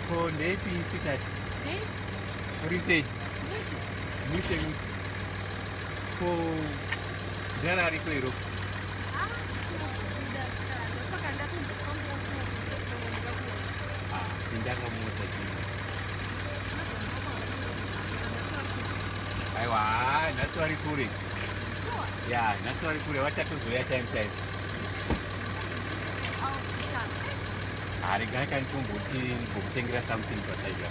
ko ndeipi tati uri sei mushe ko ndara riko iro ndakamota aiwa nhasi vari kure ya nhasi vari kure vachatozoya time regai kanitomboti mbokutengera something pasaiga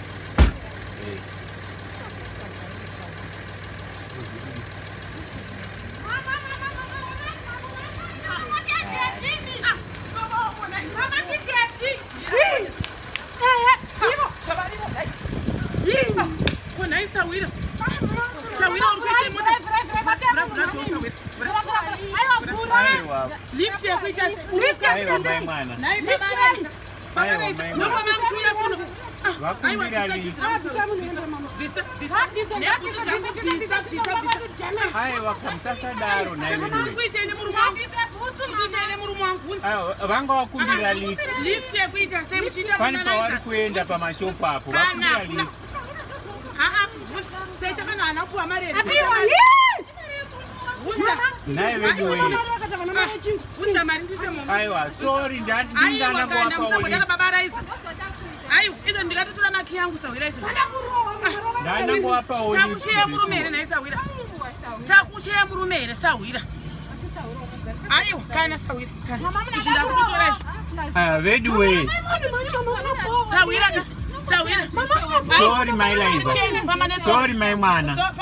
vakamsasadaro vanga vakumbira pane pavari kuenda pamashopu apo vakumbira lift naye veduwe aiwa sorry ndanangovapawo takucheya murume here sawira aiwa kana sawira izvi ndakutotora izvi veduwe sawira sorry my liza sorry my mwana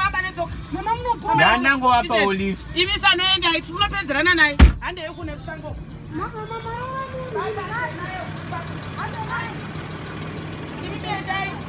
ndanangovapawo lift imi sanoendai timunopedzerana naye handei kune kusango